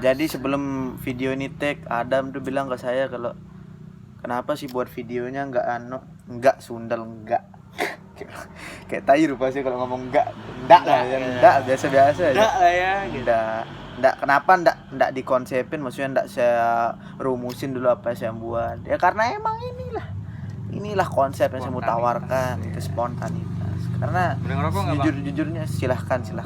Jadi sebelum video ini tag, Adam tuh bilang ke saya kalau kenapa sih buat videonya enggak sundal enggak. Kayak tai rupa sih kalau ngomong enggak lah ya, enggak biasa-biasa aja. Enggak lah ya, gitu. Enggak kenapa enggak dikonsepin, maksudnya enggak saya rumusin dulu apa saya buat. Ya karena emang inilah konsep yang saya mau tawarkan, itu spontanitas. Karena jujur-jujurnya silahkan saja.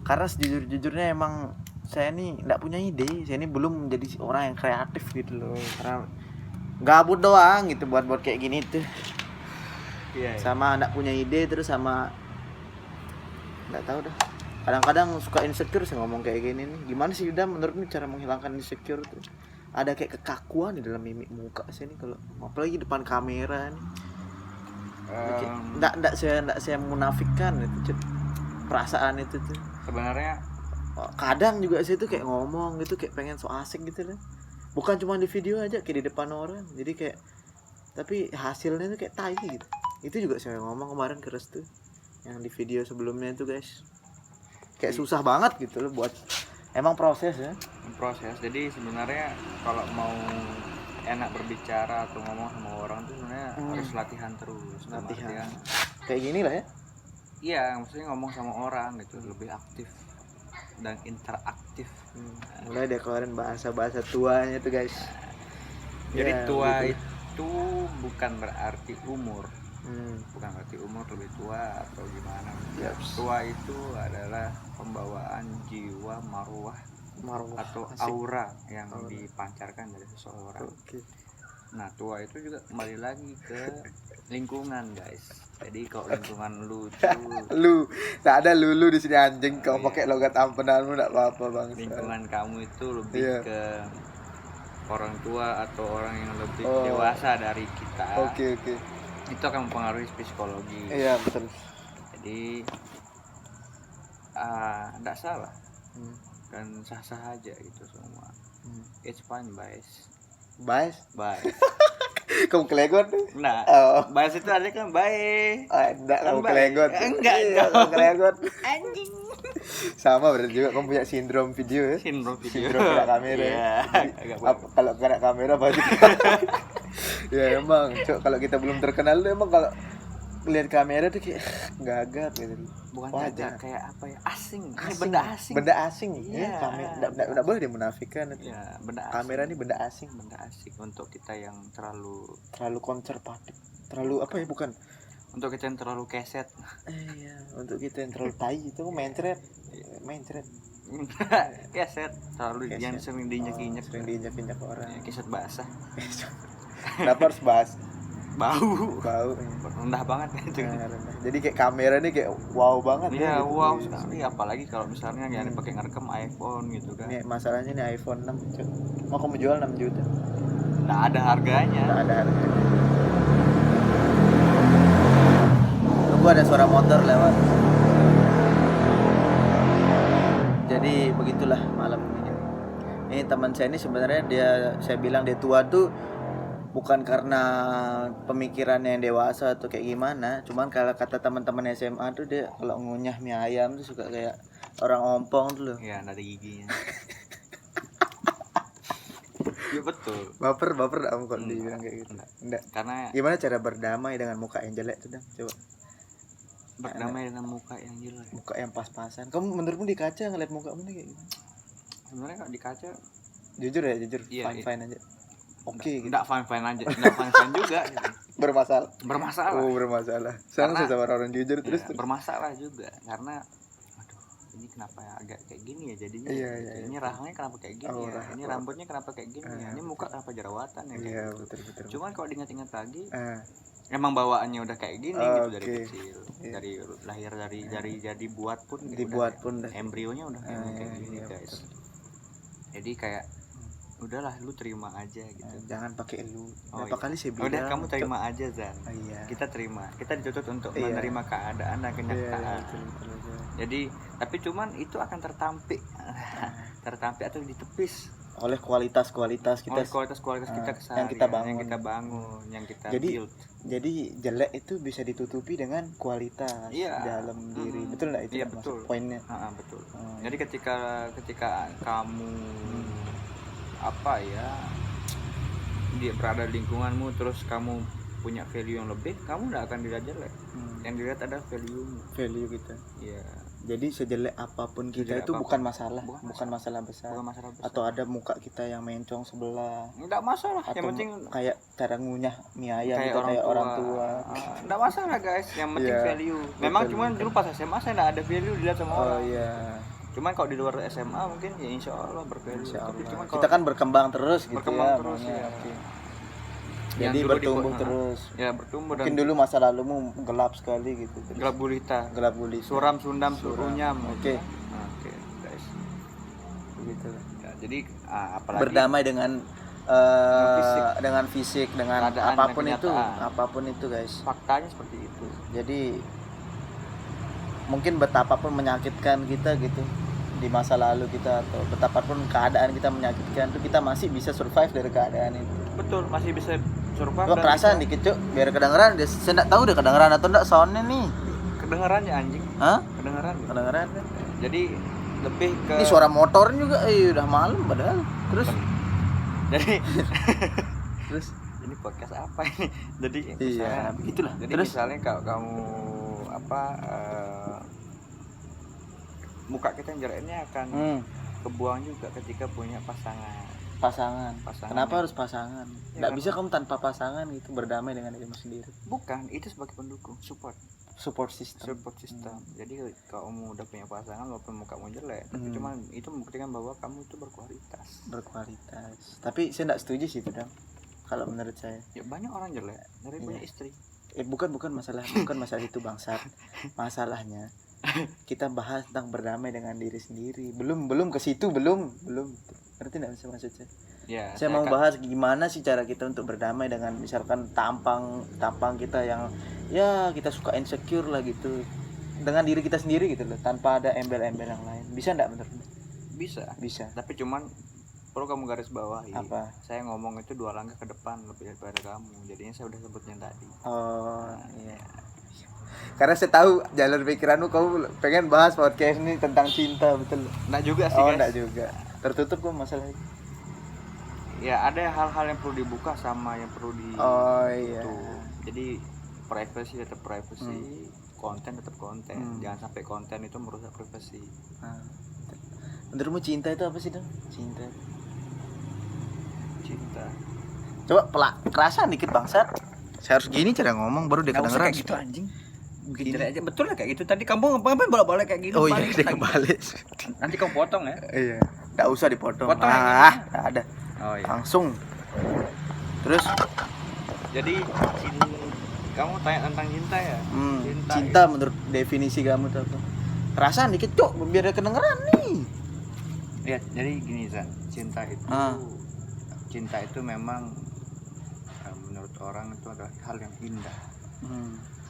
Karena sejujur-jujurnya emang saya ini enggak punya ide, saya ini belum menjadi orang yang kreatif gitu loh. Karena gabut doang gitu buat kayak gini tuh. Iya. Sama enggak punya ide, terus sama enggak tahu dah. Kadang-kadang suka insecure sih ngomong kayak gini nih. Gimana sih udah menurutmu cara menghilangkan insecure tuh? Ada kayak kekakuan di dalam mimik muka sih nih kalau apalagi depan kamera nih. Enggak saya munafikkan itu perasaan itu tuh. Sebenarnya kadang juga saya tuh kayak ngomong gitu kayak pengen so asik gitu loh. Bukan cuma di video aja, kayak di depan orang. Jadi kayak tapi hasilnya tuh kayak tai gitu. Itu juga saya ngomong kemarin ke Restu yang di video sebelumnya itu guys. Kayak susah banget gitu loh buat emang proses ya. Jadi sebenarnya kalau mau enak berbicara atau ngomong sama orang tuh sebenarnya harus latihan terus. Latihan. Kayak gini lah ya. Iya, maksudnya ngomong sama orang gitu lebih aktif dan interaktif. Mulai deh keluarin bahasa tuanya tuh guys. Jadi ya, tua gitu. Itu bukan berarti umur. Bukan berarti umur lebih tua atau gimana. Tua itu adalah pembawaan jiwa marwah atau aura yang dipancarkan dari seseorang. Nah, tua itu juga kembali lagi ke lingkungan, guys. Jadi kalau lingkungan lu tak ada lulu di sini anjing, kau pakai logat ampenanmu enggak apa-apa, Bang. Lingkungan kamu itu lebih ke orang tua atau orang yang lebih dewasa dari kita. Oke. Itu akan mempengaruhi psikologi. Iya, betul. Jadi enggak salah. Dan sah-sah aja gitu semua. It's fine, guys. Bye. Kamu kelegot? Nah, bahas itu ada kan baik. Enggak, kamu kelegot. Enggak, kamu kelegot. Anjing. Sama berarti juga kamu punya sindrom video ya? Sindrom kena kamera. Iya. Kalau kena kamera pasti. Ya emang, kalau kita belum terkenal tuh emang kalau lihat kamera tuh kayak gagap gitu. Bukan gagap, kayak apa ya? Asing. Ini benda asing. Iya, kamera enggak boleh dimunafikan itu. Iya, benda asing. Kamera ini benda asing untuk kita yang terlalu konservatif. Terlalu apa ya, bukan. Untuk kita yang terlalu keset. Iya, untuk kita yang terlalu tai itu mencret. Keset, terlalu keset. Yang sering diinjak orang. Ya, keset basah. Kenapa harus bahas? Bau rendah banget itu. Jadi kayak kamera ini kayak wow banget. Iya, gitu. Wow sekali, apalagi kalau misalnya yang pakai ngerekam iPhone gitu kan. Nih masalahnya nih iPhone 6 mau kamu jual 6 juta. Nggak ada harganya. Tunggu ada suara motor lewat. Jadi begitulah malam ini. Ini teman saya ini sebenarnya saya bilang dia tua tuh bukan karena pemikirannya yang dewasa atau kayak gimana, cuman kalau kata teman-teman SMA tuh dia kalau ngunyah mie ayam tuh suka kayak orang ompong tuh loh. Iya, ada giginya. Iya betul. Baper kamu kok dibilang kayak gitu. Enggak. Karena gimana cara berdamai dengan muka yang jelek tuh, coba. Berdamai dengan muka yang jelek. Muka yang pas-pasan. Kamu menurutmu di kaca ngeliat mukamu nih kayak gimana? Sebenarnya kalau di kaca jujur, fine aja. Oke, enggak fine aja, enggak fine juga gitu. Bermasalah. Oh, bermasalah. Sama orang jujur terus. Bermasalah juga karena ini kenapa agak kayak gini ya jadinya. Ini rahangnya kenapa kayak gini ya. Ini rambutnya kenapa kayak gini ya. Ini muka kenapa jerawatan ya. Iya, betul. Cuman kalau diingat-ingat lagi, emang bawaannya udah kayak gini gitu dari kecil. Dari lahir dari jadi buat pun embrionya udah kayak gini, guys. Jadi kayak udahlah lu terima aja gitu. Jangan pakai lu. Berapa kali sih bilang. Udah kamu terima aja, Zan. Kita terima. Kita dituntut untuk menerima keadaan dan kenyataan. Jadi, tapi cuman itu akan tertampik atau ditepis oleh kualitas kita kesana, yang kita bangun, yang kita jadi, build. Jadi jelek itu bisa ditutupi dengan kualitas dalam diri. Betul enggak itu? Iya, betul. Poinnya. Betul. Jadi ketika kamu apa ya, dia berada di lingkunganmu terus kamu punya value yang lebih, kamu enggak akan dilihat jelek. Yang dilihat adalah value kita. Iya. Jadi sejelek apapun kita itu bukan masalah besar. Atau ada muka kita yang mencong sebelah. Enggak masalah. Atau yang penting kayak cara ngunyah mie ayam kayak orang tua. Enggak masalah guys. Yang penting value. Memang cuman dulu pas SMA saya enggak ada value dilihat sama orang. Cuman kalau di luar SMA mungkin ya insya Allah bervalue. Tapi cuman kita kan berkembang terus gitu ya. Jadi bertumbuh terus. Ya, bertumbuh. Mungkin dulu masa lalumu gelap sekali gitu. Gelap gulita. Suram sundam surunyam. Oke, guys. Begitu. Ya, jadi apalagi berdamai dengan fisik, dengan apapun itu guys. Faktanya seperti itu. Jadi mungkin betapapun menyakitkan kita gitu di masa lalu kita, atau betapapun keadaan kita menyakitkan itu, kita masih bisa survive dari keadaan itu. Betul, masih bisa survive. Gua kerasan dikit cuk, biar kedengeran. Saya enggak tahu udah kedengeran atau enggak soundnya nih. Kedengeran ya anjing. Hah? Kedengeran kan. Jadi lebih ke ini suara motor juga, udah malam padahal. Terus jadi terus ini podcast apa ini? Jadi iya, begitulah. Jadi terus misalnya kalau kamu muka kita yang jeleknya akan kebuang juga ketika punya pasangan. Kenapa harus pasangan? Nggak bisa kamu tanpa pasangan gitu berdamai dengan dirimu sendiri. Bukan, itu sebagai pendukung, support system. Jadi kalau kamu udah punya pasangan walaupun mukamu jelek, tapi cuman itu membuktikan bahwa kamu itu berkualitas. Tapi saya nggak setuju sih itu, Dang. Kalau menurut saya. Ya banyak orang jelek dari punya istri. Bukan masalah itu bangsat. Masalahnya kita bahas tentang berdamai dengan diri sendiri. Belum ke situ, belum. Ngerti enggak maksud saya? Ya, saya mau bahas gimana sih cara kita untuk berdamai dengan misalkan tampang kita yang ya kita suka insecure lah gitu. Dengan diri kita sendiri gitu loh, tanpa ada embel-embel yang lain. Bisa enggak menurut? Bisa. Tapi cuman perlu kamu garis bawahi. Apa? Saya ngomong itu 2 langkah ke depan lebih daripada kamu. Jadinya saya udah sebutnya tadi. Iya. Karena saya tahu jalan pikiranmu, kamu pengen bahas podcast ini tentang cinta, betul? Enggak juga sih, guys. Enggak juga. Tertutup kok masalah itu. Ya, ada hal-hal yang perlu dibuka sama yang perlu di iya. Jadi privacy tetap privacy, konten tetap konten. Jangan sampai konten itu merusak privasi. Menurutmu cinta itu apa sih, Dong? Cinta. Coba kerasan dikit bangsat. Saya harus gini cara ngomong baru dia kedengeran. Kayak gitu anjing. Bikin jelek aja. Betul lah kayak gitu. Tadi kamu ngapain bolak-balik kayak gitu? Oh iya, dia kebalik. Nanti kamu potong ya. Iya. Enggak usah dipotong. Enggak ada. Oh iya. Langsung. Terus jadi kamu tanya tentang cinta ya? Cinta menurut definisi kamu tuh apa? Kerasan dikit, Cuk, biar dia kedengeran nih. Lihat, jadi gini, Zan. Cinta itu memang menurut orang itu adalah hal yang indah.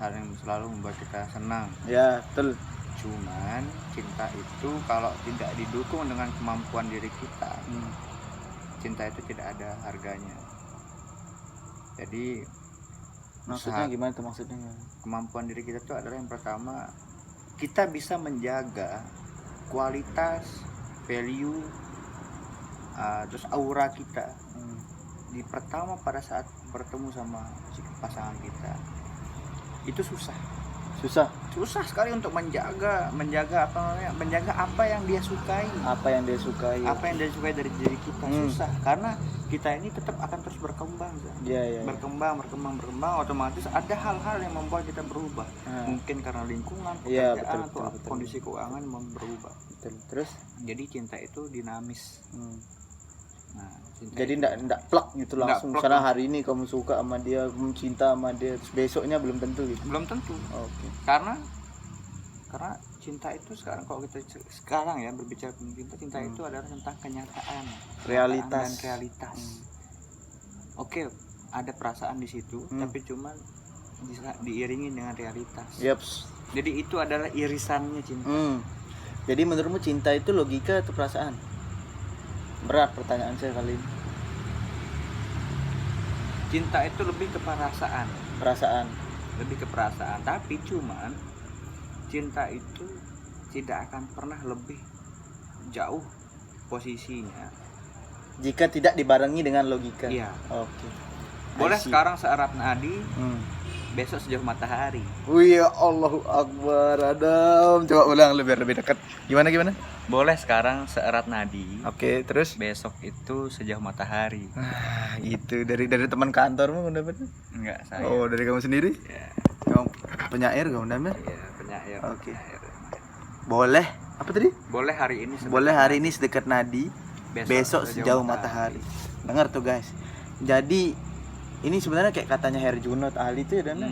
Hal yang selalu membuat kita senang. Ya, betul. Cuman cinta itu kalau tidak didukung dengan kemampuan diri kita, cinta itu tidak ada harganya. Jadi maksudnya gimana tuh maksudnya? Kemampuan diri kita itu adalah yang pertama, kita bisa menjaga kualitas, value, terus aura kita. Di pertama pada saat bertemu sama pasangan kita, itu susah sekali untuk menjaga apa yang dia sukai dari diri kita. Susah karena kita ini tetap akan terus berkembang. Berkembang otomatis ada hal-hal yang membuat kita berubah. Mungkin karena lingkungan, pekerjaan, atau kondisi keuangan berubah. Terus jadi cinta itu dinamis. Jadi enggak plak gitu langsung. Misalnya hari ini kamu suka sama dia, kamu cinta sama dia, terus besoknya belum tentu gitu. Belum tentu. Oke. Karena cinta itu kalau kita sekarang ya berbicara tentang cinta itu adalah tentang kenyataan, realitas. Oke, ada perasaan di situ, tapi cuman bisa diiringi dengan realitas. Jadi itu adalah irisannya cinta. Jadi menurutmu cinta itu logika atau perasaan? Berat pertanyaan saya kali ini. Cinta itu lebih ke perasaan. perasaan. Lebih ke perasaan, tapi cuman cinta itu tidak akan pernah lebih jauh posisinya Jika tidak dibarengi dengan logika. Iya. Oke. Boleh sekarang seerat nadi, besok sejauh matahari. Wih, Allahu Akbar. Adam, coba ulang lebih dekat. Gimana? Boleh sekarang seerat nadi. Oke, terus Besok itu sejauh matahari. Gitu. Dari teman kantormu dapatnya? Enggak, saya. Oh, dari kamu sendiri? Ya. Kamu penyair kamu dapatnya? Iya, penyair. Oke. Boleh. Apa tadi? Boleh hari ini sedekat nadi. Besok sejauh matahari. Dengar tuh guys. Jadi ini sebenarnya kayak katanya Herjunot Ali tuh ya, Dan.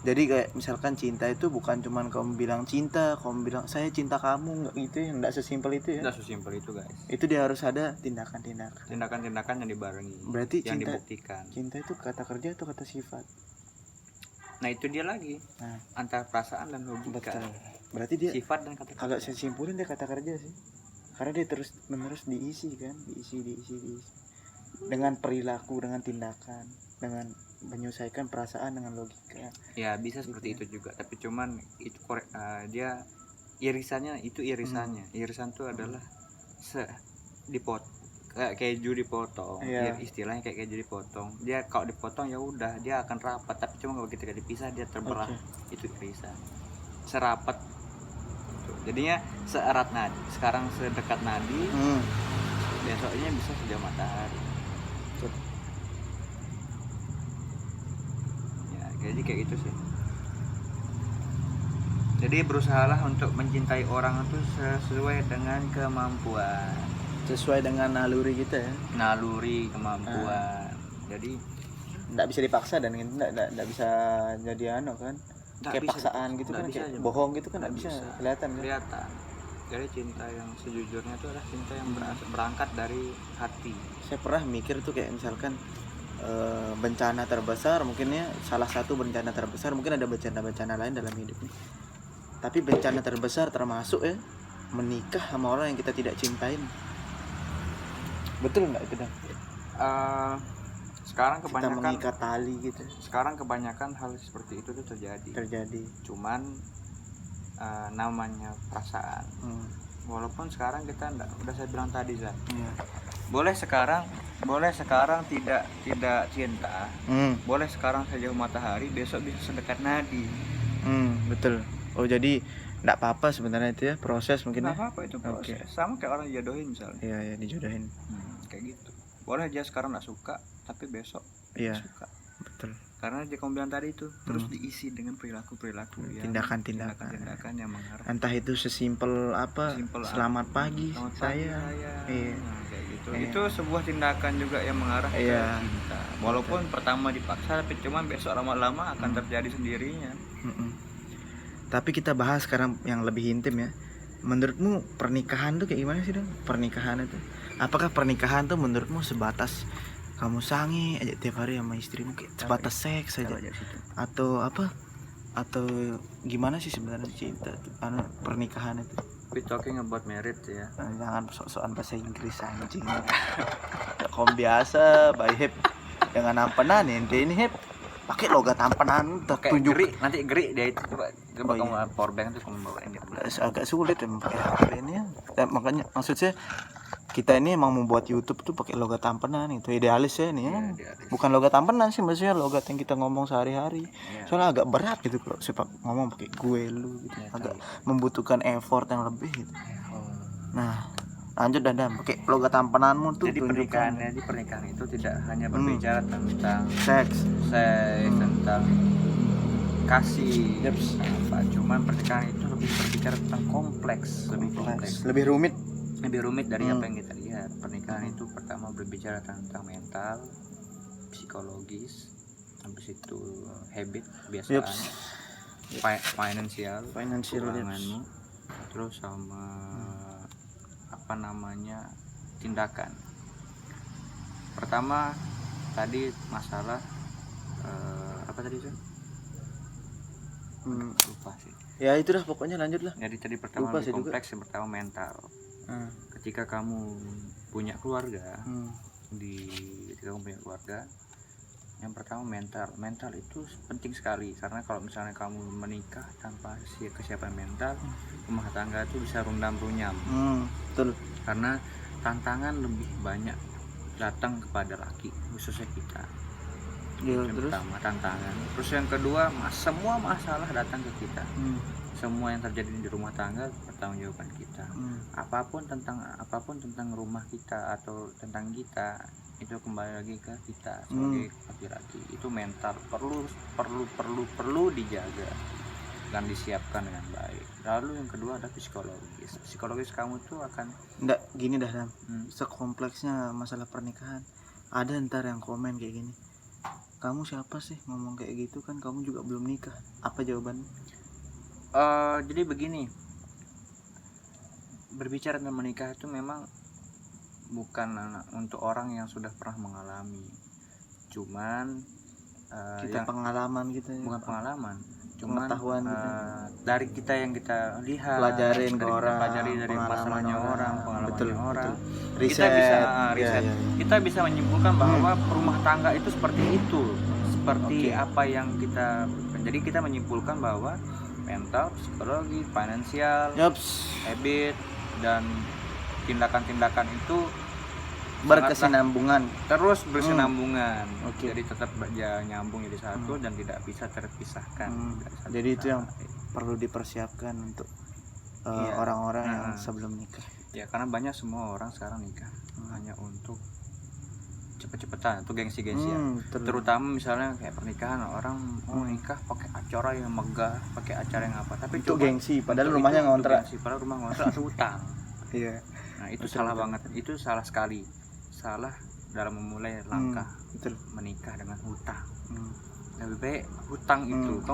Jadi kayak misalkan cinta itu bukan cuman kamu bilang cinta, kamu bilang saya cinta kamu, enggak gitu ya, enggak sesimpel itu ya. Enggak sesimpel itu, guys. Itu dia harus ada tindakan-tindakan. Tindakan-tindakan yang dibarengi. Berarti yang cinta, dibuktikan. Cinta itu kata kerja atau kata sifat? Nah, itu dia lagi. Antara perasaan dan logika. Betul. Berarti dia sifat dan kata kerja. Kalau saya simpulin dia kata kerja sih. Karena dia terus menerus diisi kan, diisi. Dengan perilaku, dengan tindakan, dengan menyelesaikan perasaan dengan logika. Ya bisa seperti itu juga, tapi cuman itu dia irisannya. Irisan itu adalah kayak keju dipotong. Istilahnya kayak keju dipotong. Dia kalau dipotong ya udah dia akan rapat, tapi cuma kalau ketika dipisah dia terbelah. Itu irisan. Serapat. Jadinya seerat nadi. Sekarang sedekat nadi. Besoknya bisa sejauh matahari. Jadi kayak gitu sih. Jadi berusahalah untuk mencintai orang itu sesuai dengan kemampuan, sesuai dengan naluri kita ya. Naluri, kemampuan. Jadi enggak bisa dipaksa dan enggak bisa jadi kan. Kayak paksaan gitu kan, kayak bohong gitu kan enggak bisa kelihatan. Jadi cinta yang sejujurnya itu adalah cinta yang berangkat dari hati. Saya pernah mikir tuh kayak misalkan bencana terbesar mungkin ya, salah satu bencana terbesar, mungkin ada bencana lain dalam hidup ini, tapi bencana terbesar termasuk ya menikah sama orang yang kita tidak cintain. Betul nggak itu, Dan? Sekarang kebanyakan kita mengikat tali gitu. Sekarang kebanyakan hal seperti itu tuh terjadi. Cuman namanya perasaan. Walaupun sekarang kita udah saya bilang tadi, Zan. Boleh sekarang tidak cinta. Boleh sekarang sejauh matahari, besok bisa sedekat nadi. Betul. Oh, jadi enggak apa-apa sebenarnya itu ya, proses mungkin. Enggak apa-apa itu proses. Sama kayak orang dijodohin misalnya. Iya, dijodohin. Kayak gitu. Boleh aja sekarang enggak suka, tapi besok suka. Betul. Karena dia kamu bilang tadi itu terus diisi dengan perilaku tindakan yang mengarah. Entah itu sesimpel apa, selamat pagi saya. Iya. Kayak gitu. Itu sebuah tindakan juga yang mengarah ke cinta. Walaupun pertama dipaksa, tapi cuman besok lama-lama akan terjadi sendirinya. Tapi kita bahas sekarang yang lebih intim ya. Menurutmu pernikahan tuh kayak gimana sih, Dan? Pernikahan itu. Apakah pernikahan tuh menurutmu sebatas kamu sange aja tiap hari sama istrimu, kayak sebatas seks saja, atau apa, atau gimana sih sebenarnya cinta itu, pernikahan itu? We talking about marriage ya. Jangan sok-sokan bahasa Inggris anjing. Kom biasa, by hip. Dengan ampenan ini hip. Pakai logat ampenan tertunjuk. Nanti geri dia itu coba kamu power bank itu kamu bawain dia. Agak sulit pakai HP ini ya. Makanya maksud saya kita ini emang membuat YouTube tuh pakai logat ampenan, itu idealis ya nih ya. Bukan logat ampenan sih, maksudnya logat yang kita ngomong sehari-hari. Soalnya agak berat gitu kalau sepak ngomong pakai gue lu gitu. Agak membutuhkan effort yang lebih gitu. Nah, lanjut Dan, pakai logat ampenanmu tuh. Jadi pernikahan itu tidak hanya berbicara tentang seks, tentang kasih, cuman pernikahan itu lebih berbicara tentang kompleks, lebih rumit dari apa yang kita lihat. Pernikahan itu pertama berbicara tentang mental, psikologis, habis itu habit, kebiasaan, financial keuanganmu, terus sama tindakan. Pertama tadi masalah apa tadi itu? Lupa sih. Ya itu dah pokoknya, lanjut lah. Jadi tadi pertama lebih kompleks, yang pertama mental. Ketika kamu punya keluarga, ketika kamu punya keluarga, Yang pertama mental itu penting sekali, karena kalau misalnya kamu menikah tanpa kesiapan mental, rumah tangga itu bisa rundam runyam. Betul. Karena tantangan lebih banyak datang kepada laki, khususnya kita. Yang pertama tantangan, terus yang kedua semua masalah datang ke kita. Semua yang terjadi di rumah tangga pertanggungjawaban kita. Apapun tentang rumah kita atau tentang kita, itu kembali lagi ke kita sebagai laki-laki. Itu mental perlu dijaga dan disiapkan dengan baik. Lalu yang kedua ada psikologis kamu tuh akan enggak gini dah sekompleksnya masalah pernikahan. Ada ntar yang komen kayak gini, kamu siapa sih ngomong kayak gitu, kan kamu juga belum nikah. Apa jawabannya? Jadi begini, berbicara tentang menikah itu memang bukan untuk orang yang sudah pernah mengalami, cuman kita pengalaman gitu ya. Bukan pengalaman, cuman pengetahuan gitu. Dari kita yang kita lihat, pelajarin ke orang, pelajari dari masalahnya orang, pengalamannya orang. Riset. Kita bisa riset. Ya. Kita bisa menyimpulkan bahwa rumah tangga itu seperti itu, seperti apa yang kita. Jadi kita menyimpulkan bahwa mental, psikologi, finansial, habit dan tindakan-tindakan itu berkesinambungan, terus berkesinambungan. Jadi tetap nyambung jadi satu dan tidak bisa terpisahkan. Jadi itu yang perlu dipersiapkan untuk orang-orang yang sebelum nikah. Ya, karena banyak semua orang sekarang nikah hanya untuk cepet-cepetan, itu gengsi-gengsian. Terutama misalnya kayak pernikahan, orang mau nikah pakai acara yang megah, pakai acara yang apa, tapi itu gengsi, padahal rumahnya ngontrak. Padahal rumah ngontrak atau utang. Iya. Nah, itu salah banget. Itu salah sekali. Salah dalam memulai langkah menikah dengan hutang. Lebih baik hutang itu.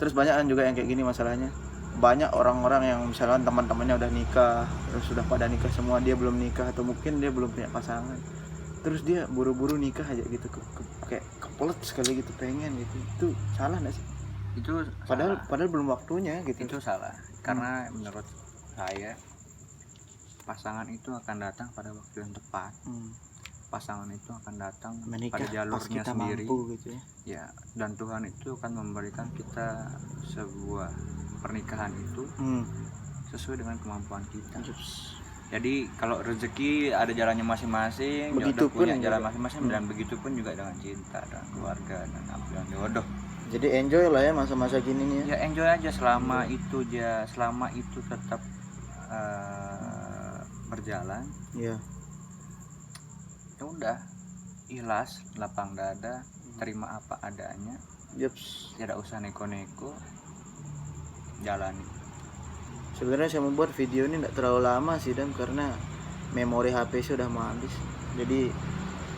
Terus banyak kan juga yang kayak gini masalahnya. Banyak orang-orang yang misalnya teman-temannya udah nikah, terus sudah pada nikah semua, dia belum nikah atau mungkin dia belum punya pasangan. Terus dia buru-buru nikah aja gitu, kayak kepelet sekali gitu, pengen gitu. Itu salah nggak sih? Itu padahal belum waktunya gitu. Itu salah. Karena menurut saya pasangan itu akan datang pada waktu yang tepat. Pasangan itu akan datang menikah pada jalurnya sendiri gitu ya. Dan Tuhan itu akan memberikan kita sebuah pernikahan itu sesuai dengan kemampuan kita. Jadi kalau rezeki ada jalannya masing-masing, begitu pun punya jalan masing-masing, dan begitu pun juga dengan cinta dan keluarga dan ambilan jodoh. Jadi enjoy lah ya masa-masa gini nih ya. Enjoy aja selama itu tetap berjalan. Ya udah, ikhlas, lapang dada, terima apa adanya. Tidak usah neko-neko, jalani. Sebenarnya saya membuat video ini tidak terlalu lama sih Dan, karena memori HP saya udah mau habis. Jadi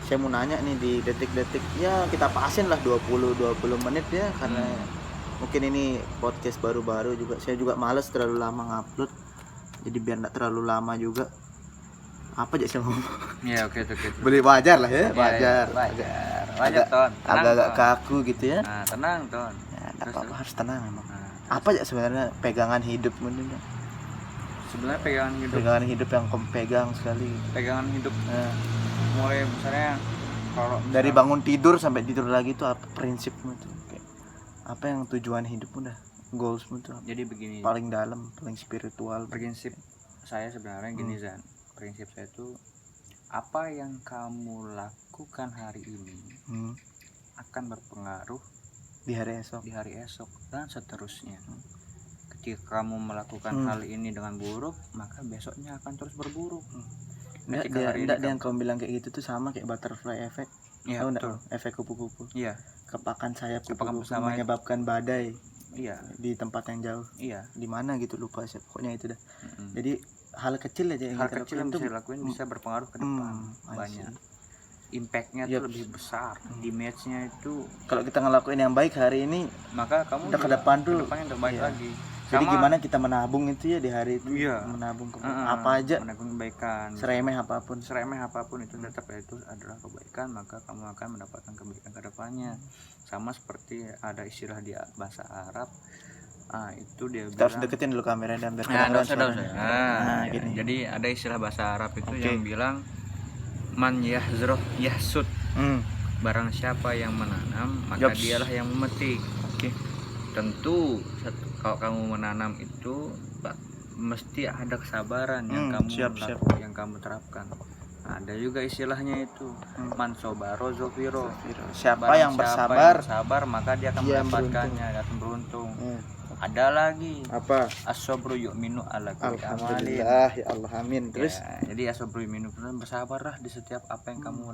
saya mau nanya nih di detik-detik, ya kita pasin lah 20 menit ya, karena mungkin ini podcast baru-baru juga. Saya juga males terlalu lama ngupload, jadi biar tidak terlalu lama juga. Apa aja saya ngomong? Ya oke. Boleh, wajar lah ya, wajar Ton. Agak kaku gitu ya. Nah, tenang Ton. Ya, apa-apa harus tenang emang. Apa aja sebenarnya pegangan hidup menurut? Sebenarnya pegangan hidup yang kamu pegang sekali. Pegangan hidup. Mulai misalnya kalau dari bangun tidur sampai tidur lagi itu apa prinsipmu tuh? Kayak apa yang tujuan hidupmu dah? Goalsmu tuh? Jadi begini. Paling dalam, paling spiritual. Prinsip saya sebenarnya gini Zan. Prinsip saya itu apa yang kamu lakukan hari ini akan berpengaruh di hari esok dan seterusnya. Ketika kamu melakukan hal ini dengan buruk, maka besoknya akan terus berburuk. Enggak yang kamu bilang kayak gitu tuh sama kayak butterfly effect. Iya, betul. Efek kupu-kupu. Iya. Kepakan sayap kupu-kupu menyebabkan badai. Iya. Di tempat yang jauh. Iya. Di mana gitu lupa saya, pokoknya itu dah. Jadi hal kecil aja yang kita lakuin bisa berpengaruh ke depan banyak. Impactnya tuh lebih besar, damage-nya itu. Kalau kita ngelakuin yang baik hari ini, maka kamu ke depan tuh yang terbaik lagi. Jadi gimana kita menabung itu ya di hari itu, menabung apa aja, menabung kebaikan, seremeh apapun itu tetap itu adalah kebaikan, maka kamu akan mendapatkan kebaikan ke depannya. Sama seperti ada istilah di bahasa Arab, itu dia bilang, harus deketin dulu kamera dan gini. Jadi ada istilah bahasa Arab itu yang bilang man yahzroh yahsud. barang siapa yang menanam maka Yops. dialah yang memetik. Oke. Tentu kalau kamu menanam itu mesti ada kesabaran yang kamu siap. yang kamu terapkan. Ada juga istilahnya itu man sobaro zofiro. Siapa Barang yang bersabar bersabar maka dia akan dia mendapatkannya, dia akan beruntung. Hmm. Ada lagi Apa? as-sabru yu'minu ala kulli amalin. Alhamdulillah ya Allah, amin. Terus Ya, jadi as-sabru yu'minu, bersabarlah di setiap apa yang kamu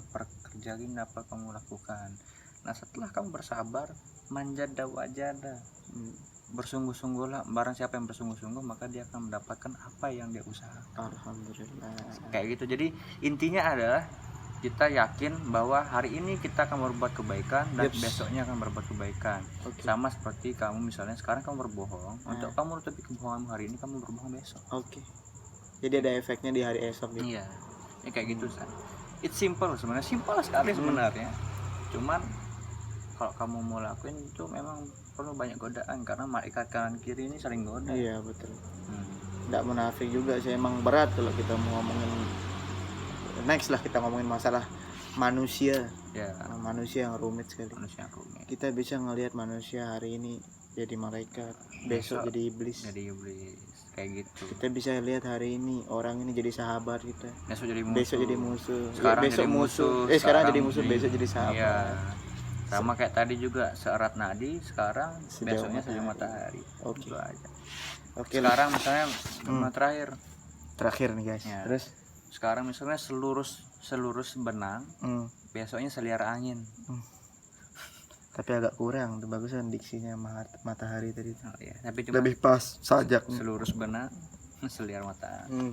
kerjain, apa kamu lakukan. Nah, setelah kamu bersabar, manjada wajada. Bersungguh-sungguhlah, barang siapa yang bersungguh-sungguh maka dia akan mendapatkan apa yang dia usahakan. alhamdulillah. Kayak gitu. Jadi intinya adalah kita yakin bahwa hari ini kita akan berbuat kebaikan dan besoknya akan berbuat kebaikan. Sama seperti kamu misalnya sekarang kamu berbohong, untuk kamu menutupi kebohonganmu hari ini, kamu berbohong besok. Jadi ada efeknya di hari esok gitu. Iya. Ya kayak gitu, San. It's simple sebenarnya, simple sekali sebenarnya. Cuman kalau kamu mau lakuin itu memang perlu banyak godaan karena malaikat kanan kiri ini saling goda. Iya betul. Nggak munafik juga sih, emang berat kalau kita mau ngomongin next lah, kita ngomongin masalah manusia. Ya. Manusia yang rumit sekali. Manusia yang rumit. Kita bisa ngelihat manusia hari ini jadi malaikat, besok jadi iblis. Kayak gitu. Kita bisa lihat hari ini orang ini jadi sahabat kita. Besok jadi musuh. Sekarang besok jadi musuh. Sekarang jadi musuh, besok jadi sahabat. Iya. Sama kayak tadi juga seerat nadi, sekarang Sejauh besoknya sejauh matahari. Oke. Gitu aja. Oke. Sekarang misalnya terakhir nih guys. Ya. Terus sekarang misalnya selurus benang, besoknya seliar angin. Tapi agak kurang tuh, bagusan diksinya matahari tadi. Oh, iya. Tapi cuma lebih pas sajak. Selurus benang, seliar matahari.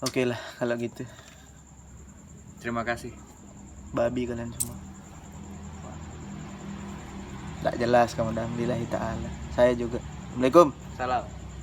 Oke lah kalau gitu. Terima kasih. Babi kalian semua. Tak jelas kamu, alhamdulillah ta'ala. Saya juga. Assalamualaikum. Salam.